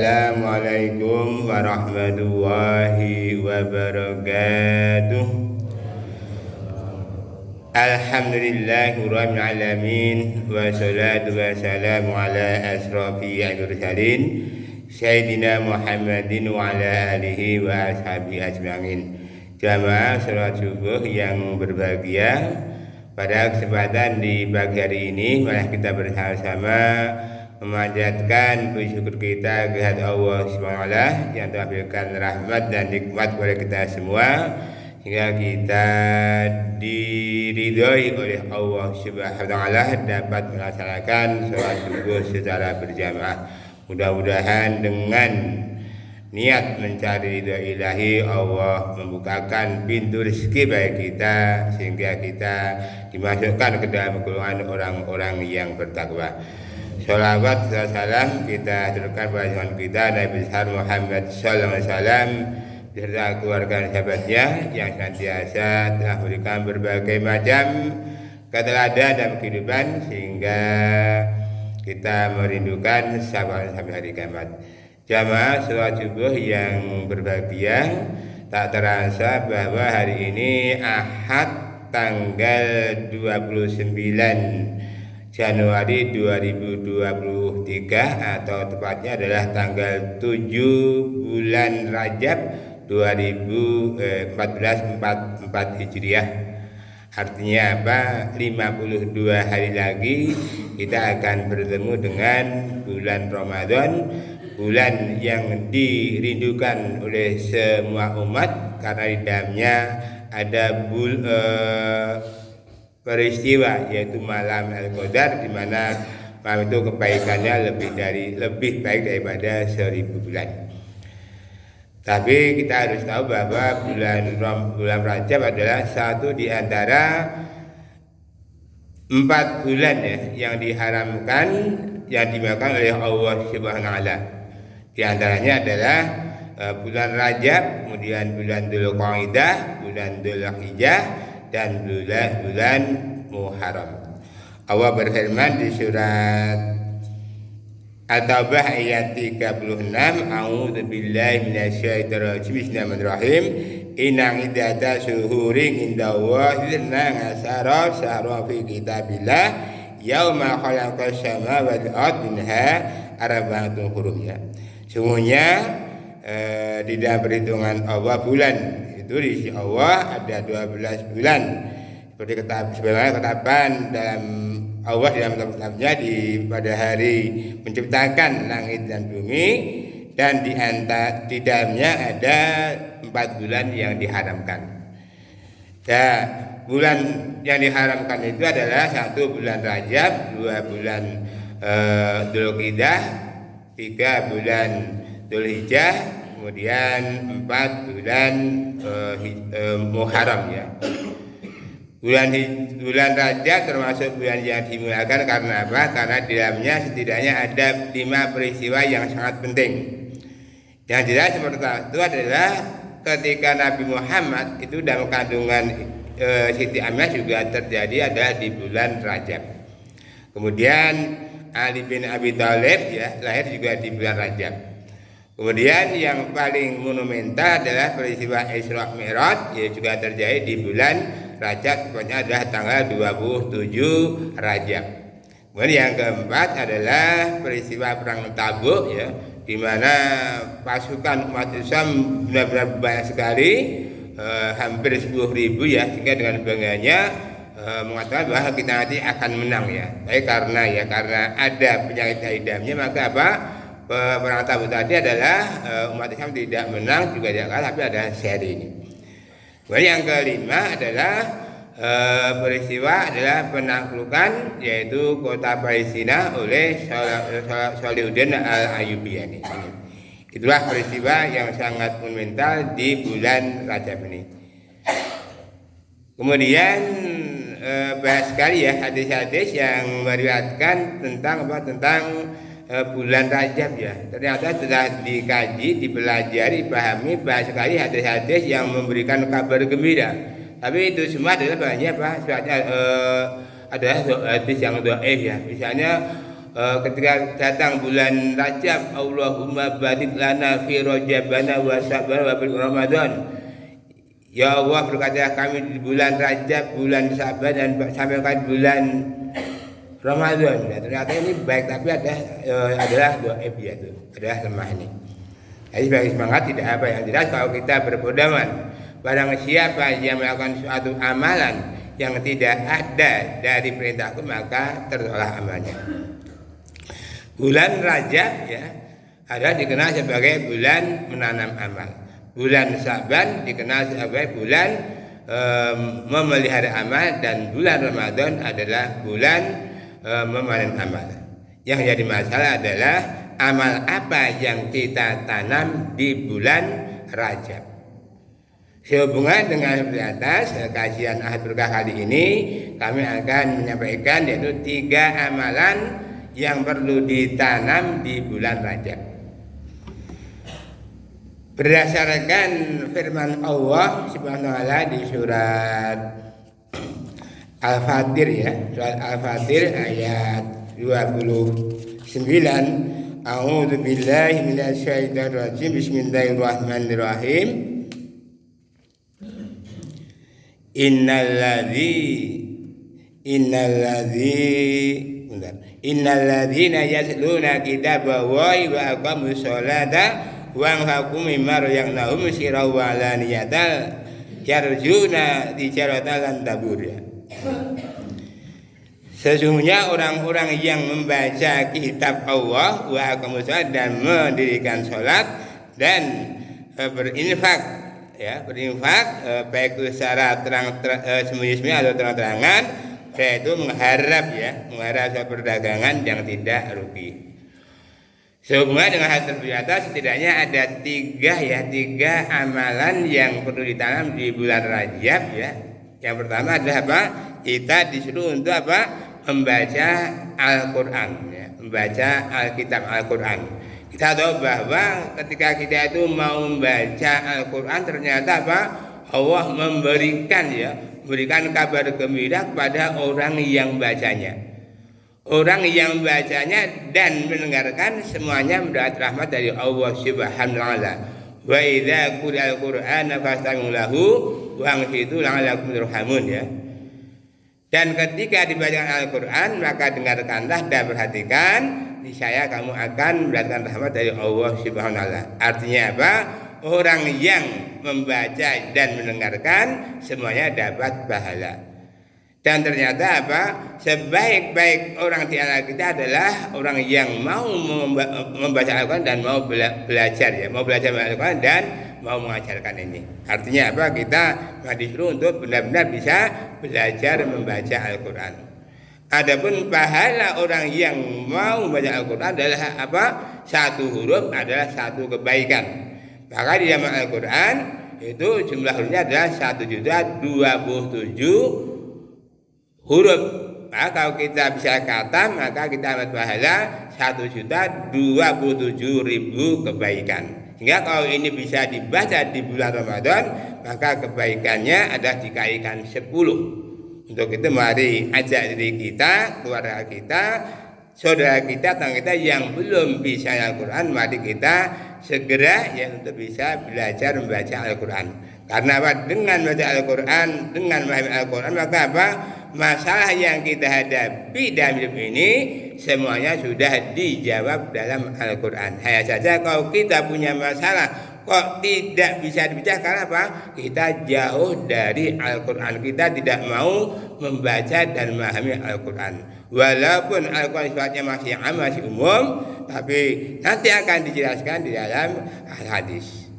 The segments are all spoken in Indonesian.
Assalamualaikum warahmatullahi wabarakatuh. Alhamdulillahirabbil alamin wassalatu wassalamu ala asrofil mursalin Sayyidina Muhammadin wa ala alihi wa ashabihi ajma'in. Jamaah salat subuh yang berbahagia, pada kesempatan di pagi hari ini malah kita bersama-sama memanjatkan puji syukur kita kehadirat Allah SWT yang telah memberikan rahmat dan nikmat kepada kita semua, hingga kita diridhoi oleh Allah SWT dapat melaksanakan sholat subuh secara berjamaah. Mudah-mudahan dengan niat mencari ridha ilahi, Allah membukakan pintu rezeki bagi kita sehingga kita dimasukkan ke dalam golongan orang-orang yang bertakwa. Sholawat dan salam kita aturkan pada Tuhan kita Nabi besar Muhammad sallallahu alaihi wasallam beserta keluarga dan sahabatnya yang senantiasa telah memberikan berbagai macam keteladanan dalam kehidupan sehingga kita merindukan sampai hari kiamat. Jamaah sholat subuh yang berbahagia, tak terasa bahwa hari ini Ahad tanggal 29 Januari 2023 atau tepatnya adalah tanggal 7 bulan Rajab 1444 Hijriah. Artinya apa? 52 hari lagi kita akan bertemu dengan bulan Ramadan, bulan yang dirindukan oleh semua umat karena di dalamnya ada peristiwa yaitu malam Al-Qadar, di mana malam itu kebaikannya lebih baik daripada 1000 bulan. Tapi kita harus tahu bahwa bulan Rajab adalah satu di antara 4 bulan yang diharamkan, yang dimakan oleh Allah Subhanahu wa taala. Di antaranya adalah bulan Rajab, kemudian bulan Dzulqa'dah, bulan Dzulhijjah, dan bulan Muharram. Allah berfirman di surat At-Taubah ayat 36, A'udzu billahi minasyaitonir rajim. Bismillahirrahmanirrahim. Inna iddata syuhurin indallahi 12 syahran fi kitabillah yauma khalaqas samawati wal ardi minha arba'atun hurum. Sungguhnya di dalam perhitungan Allah bulan itu di sisi Allah ada 12 bulan. Seperti sebagaimana ketetapan dalam Allah dalam kitabnya pada hari menciptakan langit dan bumi, dan di dalamnya ada 4 bulan yang diharamkan. Dan bulan yang diharamkan itu adalah 1 bulan Rajab, 2 bulan Dzulqa'dah, 3 bulan Dzulhijjah, kemudian 4 bulan Muharram ya. Bulan Rajab termasuk bulan yang dimuliakan karena apa? Karena di dalamnya setidaknya ada 5 peristiwa yang sangat penting. Yang jelas seperti itu adalah ketika Nabi Muhammad itu dalam kandungan Siti Aminah juga terjadi adalah di bulan Rajab. Kemudian Ali bin Abi Thalib lahir juga di bulan Rajab. Kemudian yang paling monumental adalah peristiwa Isra Mi'raj, yang juga terjadi di bulan Rajab, tepatnya adalah tanggal 27 Rajab. Kemudian yang keempat adalah peristiwa perang Tabuk di mana pasukan umat Islam benar-benar banyak sekali, hampir 10.000 sehingga dengan bangganya mengatakan bahwa kita nanti akan menang Tapi karena ada penyakit idamnya, maka perang Tabuk tadi adalah umat Islam tidak menang juga tidak kalah, tapi ada seri ini. Kemudian yang kelima adalah peristiwa adalah penaklukan yaitu kota Palestina oleh Salahuddin Al-Ayyubi ini. Itulah peristiwa yang sangat monumental di bulan Rajab ini. Kemudian banyak sekali hadis-hadis yang meriwayatkan tentang bulan Rajab Ternyata setelah dikaji, dipelajari, dipahami, banyak sekali hadis-hadis yang memberikan kabar gembira. Tapi itu semua adalah banyak adalah hadis yang dhaif Misalnya ketika datang bulan Rajab, Allahumma barik lana fi Rajabana wa Sya'ban wa bil Ramadan. Ya Allah, berkata kami di bulan Rajab, bulan Sya'ban dan sampai ke bulan Ramadan. Ya, ternyata ini baik, tapi adalah dhaif ya, itu adalah lemah ini. Jadi sebagai semangat tidak apa yang jelas kalau kita berpedoman barang siapa yang melakukan suatu amalan yang tidak ada dari perintahku maka tertolak amalnya. Bulan Rajab ya adalah dikenal sebagai bulan menanam amal. Bulan Sya'ban dikenal sebagai bulan memelihara amal, dan bulan Ramadan adalah bulan memanen amal. Yang jadi masalah adalah amal apa yang kita tanam di bulan Rajab. Sehubungan dengan seperti atas, kajian Ahad Berkah kali ini kami akan menyampaikan yaitu 3 amalan yang perlu ditanam di bulan Rajab. Berdasarkan firman Allah Subhanahu wa taala di surat Al-Fatir ya, surat Al-Fatir ayat 29. A'udzu billahi minasyaitonir rajim. Bismillahirrahmanirrahim. Innalladzina yatluna kitaballahi wa aqamus sholata wa anfaqu mimma razaqnahum sirran wa alaniyatan yarjuna tijaratan lan tabur. Sesungguhnya orang-orang yang membaca kitab Allah wa aqamus sholata dan mendirikan sholat dan berinfak ya, baik secara sembunyi-sembunyi atau terang-terangan, yaitu mengharap perdagangan yang tidak rugi. Sehubungan dengan hal tersebut atas, setidaknya ada 3 amalan yang perlu ditanam di bulan Rajab ya. Yang pertama adalah apa? Kita disuruh untuk apa? Membaca Al-Quran ya, membaca Alkitab Al-Quran. Kita tahu bahwa ketika kita itu mau membaca Al-Quran, ternyata apa? Allah memberikan kabar gembira kepada orang yang bacanya. Orang yang bacanya dan mendengarkan semuanya mendapat rahmat dari Allah Subhanahu wa taala. Wa idza quri'al Qur'ana fastami'u lahu wa ansitu la'allakum turhamun ya. Dan ketika dibacakan Al-Quran maka dengarkanlah dan perhatikan, niscaya kamu akan mendapatkan rahmat dari Allah Subhanahu wa taala. Artinya apa? Orang yang membaca dan mendengarkan semuanya dapat pahala. Dan ternyata apa? Sebaik-baik orang di antara kita adalah orang yang mau membaca Al-Quran dan mau belajar ya, mau belajar Al-Quran dan mau mengajarkan ini. Artinya apa? Kita disuruh untuk benar-benar bisa belajar membaca Al-Quran. Adapun pahala orang yang mau membaca Al-Quran adalah apa? Satu huruf adalah satu kebaikan. Maka di dalam Al-Quran itu jumlah hurufnya adalah 1.027.000 huruf. Maka kalau kita bisa khatam maka kita dapat pahala 1.027.000 kebaikan. Sehingga kalau ini bisa dibaca di bulan Ramadan maka kebaikannya adalah dikalikan 10. Untuk itu mari ajak diri kita, keluarga kita, saudara kita, tetangga kita yang belum bisa Al-Quran, mari kita segera ya untuk bisa belajar membaca Al-Quran. Karena apa? Dengan membaca Al-Quran, dengan memahami Al-Quran, maka apa? Masalah yang kita hadapi dalam hidup ini semuanya sudah dijawab dalam Al-Quran. Hanya saja kalau kita punya masalah kok tidak bisa dibaca, karena apa? Kita jauh dari Al-Quran, kita tidak mau membaca dan memahami Al-Quran. Walaupun Al-Quran sifatnya masih am, masih umum, tapi nanti akan dijelaskan di dalam hadis.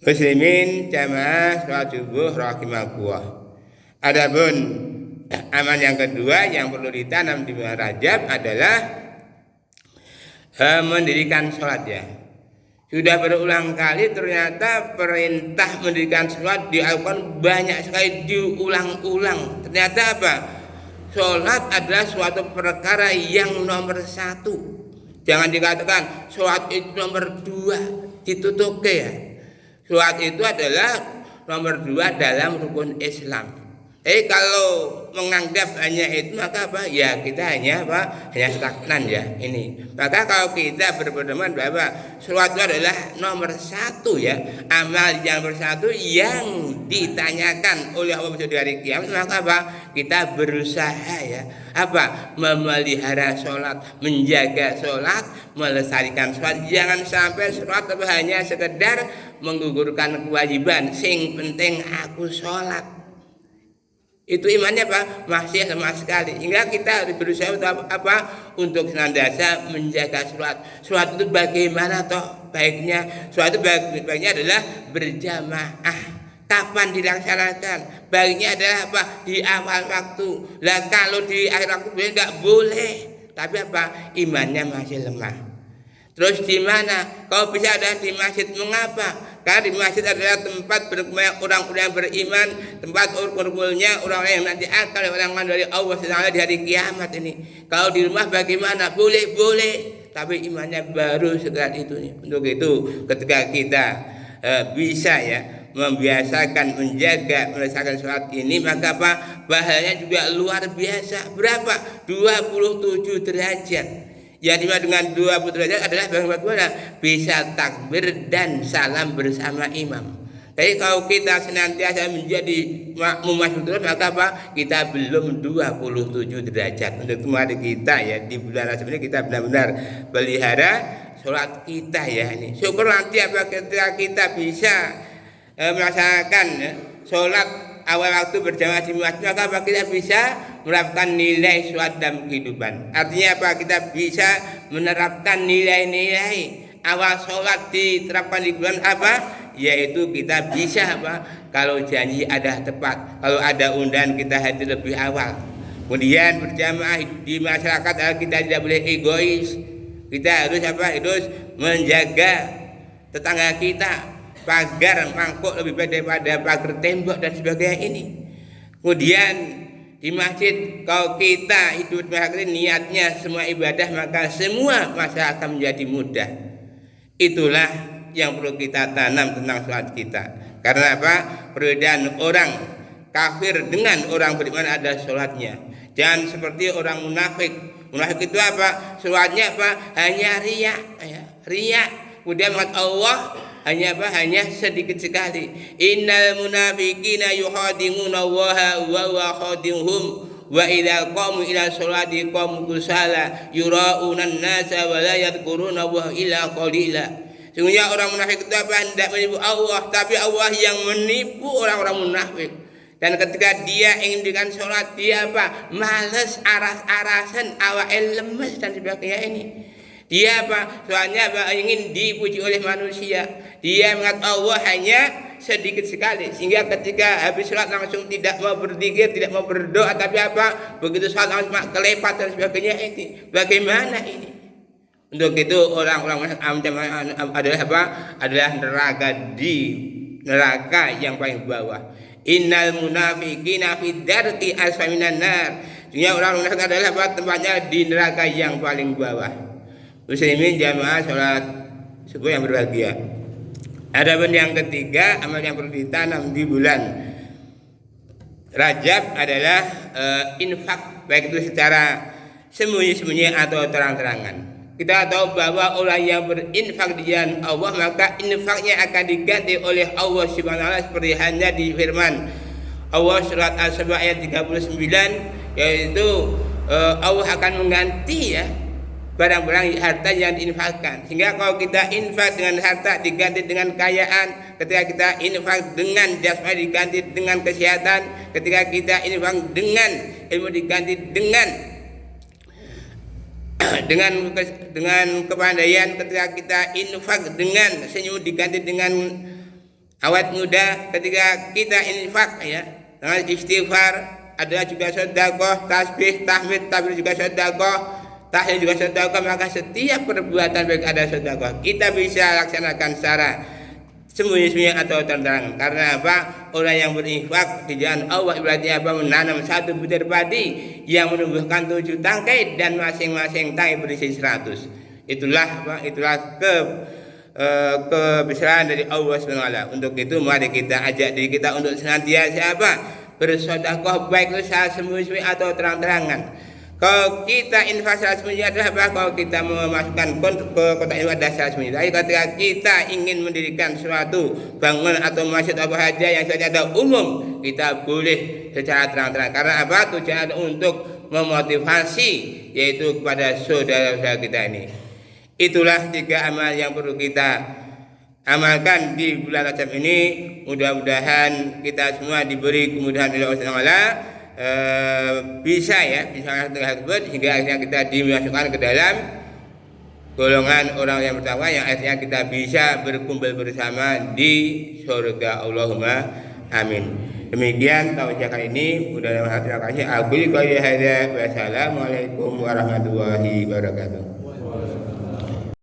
Muslimin jamaah sholat subuh rahimakumullah. Adapun amal yang kedua yang perlu ditanam di bulan Rajab adalah mendirikan sholat ya. Sudah berulang kali ternyata perintah mendirikan sholat di Al-Quran banyak sekali diulang-ulang. Ternyata apa? Sholat adalah suatu perkara yang nomor 1. Jangan dikatakan sholat itu nomor 2, ditutup ya. Sholat itu adalah nomor 2 dalam rukun Islam. Kalau menganggap hanya itu, maka apa? Ya kita hanya apa? Hanya stagnan ya ini. Maka kalau kita berpedoman bahwa sholat itu adalah nomor satu ya, amal yang nomor satu yang ditanyakan oleh Allah di hari kiamat, maka apa? Kita berusaha ya, apa? Memelihara sholat, menjaga sholat, melestarikan sholat. Jangan sampai sholat itu hanya sekedar menggugurkan kewajiban. Sing penting aku sholat. Itu imannya apa? Masih sama sekali. Hingga kita harus berusaha untuk apa? Untuk senantiasa menjaga sholat. Sholat itu bagaimana toh baiknya? Sholat itu baiknya adalah berjamaah. Kapan dilaksanakan? Baiknya adalah apa? Di awal waktu. Lah kalau di akhir waktu nggak boleh. Tapi apa? Imannya masih lemah. Terus di mana? Kau bisa ada di masjid, mengapa? Karena di masjid adalah tempat berkumpulnya orang-orang yang beriman, tempat berkumpulnya orang-orang yang nanti akan orang dari Allah SWT di hari kiamat ini. Kalau di rumah bagaimana? Boleh, tapi imannya baru sekedar itu nih. Untuk itu ketika kita bisa ya membiasakan menjaga melestarikan sholat ini, maka apa? Pahalanya juga luar biasa. Berapa? 27 derajat. Ya dengan 20 derajat adalah bagaimana? Bisa takbir dan salam bersama imam. Jadi kalau kita senantiasa menjadi makmum masjid terus, maka apa? Kita belum 27 derajat. Untuk kemarin kita ya di bulan Rajab ini kita benar-benar pelihara sholat kita ya ini. Syukur nanti apa ketika kita bisa melaksanakan sholat awal waktu berjamaah di masjid, maka apa? Kita bisa menerapkan nilai sholat dalam kehidupan. Artinya apa? Kita bisa menerapkan nilai-nilai awal sholat diterapkan di bulan apa? Yaitu kita bisa apa? Kalau janji ada tepat, kalau ada undangan kita hadir lebih awal. Kemudian berjamaah di masyarakat kita tidak boleh egois. Kita harus apa? Harus menjaga tetangga kita, pagar mangkuk lebih baik daripada pagar tembok dan sebagainya ini. Kemudian di masjid, kalau kita hidup di niatnya semua ibadah, maka semua masa akan menjadi mudah. Itulah yang perlu kita tanam tentang sholat kita. Karena apa? Perbedaan orang kafir dengan orang beriman ada sholatnya. Jangan seperti orang munafik. Munafik itu apa? Sholatnya apa? Hanya riya. Kemudian mengat Allah hanya apa? Hanya sedikit sekali. Innal munafiqina yukhadi'una Allaha wa huwa khadi'uhum wa idza qamu ila sholati qamu kusala yura'una an-nasa wa la yadhkuruna Allaha illa qalila. Sesungguhnya orang munafik itu apa? Hendak menipu Allah, tapi Allah yang menipu orang-orang munafik. Dan ketika dia ingin dengan sholat, dia apa? Males, aras-arasan, awak lemes dan sebagainya ini. Dia apa? Soalnya apa? Ingin dipuji oleh manusia. Dia mengat Allah hanya sedikit sekali, sehingga ketika habis sholat langsung tidak mau berzikir, tidak mau berdoa, tapi apa? Begitu sholat langsung kelepat dan sebagainya ini. Bagaimana ini? Untuk itu orang-orang adalah apa? Adalah neraka yang paling bawah. Innal munafiqina fid darki asfali minan nar. Sehingga orang munafik adalah apa? Tempatnya di neraka yang paling bawah. Muslimin jamaah sholat subuh yang berbahagia. Adapun yang ketiga, amal yang perlu ditanam di bulan Rajab adalah infak, baik itu secara sembunyi-sembunyi atau terang-terangan. Kita tahu bahwa orang yang berinfak di jalan Allah, maka infaknya akan diganti oleh Allah Subhanahu wa taala seperti hanya di firman Allah surat As-Saba ayat 39, yaitu Allah akan mengganti ya barang-barang harta yang diinfakkan. Sehingga kalau kita infak dengan harta diganti dengan kekayaan, ketika kita infak dengan jasmani diganti dengan kesehatan, ketika kita infak dengan ilmu diganti dengan kepandaian, ketika kita infak dengan senyum diganti dengan awet muda, ketika kita infak ya dengan istighfar, adalah juga sedekah, tasbih, tahmid, tapi juga sedekah, tahlil juga sedekah. Maka setiap perbuatan baik ada sedekah kita bisa laksanakan secara sembunyi-sembunyi atau terang-terangan. Karena apa? Orang yang berinfak di jalan Allah ibaratnya apa? Menanam satu butir padi yang menumbuhkan 7 tangkai dan masing-masing tangkai berisi 100. Itulah apa? Itulah kebesaran dari Allah SWT. Untuk itu mari kita ajak diri kita untuk senantiasa apa? bersedekah baik secara sembunyi atau terang-terangan. Kalau kita infak secara sembunyi adalah apa? Kalau kita memasukkan ke kotak infak adalah secara sembunyi. Tapi ketika kita ingin mendirikan suatu bangunan atau masjid apa saja yang secara umum, kita boleh secara terang-terangan. Karena apa? Tujuannya untuk memotivasi, yaitu kepada saudara-saudara kita ini. Itulah 3 amal yang perlu kita amalkan di bulan Rajab ini. Mudah-mudahan kita semua diberi kemudahan oleh Allah SWT. Bisa tersebut sehingga akhirnya kita dimasukkan ke dalam golongan orang yang bertakwa, yang akhirnya kita bisa berkumpul bersama di surga. Allahumma amin. Demikian tausiah kali ini. Mudah-mudahan terima kasih. Wassalamualaikum warahmatullahi wabarakatuh.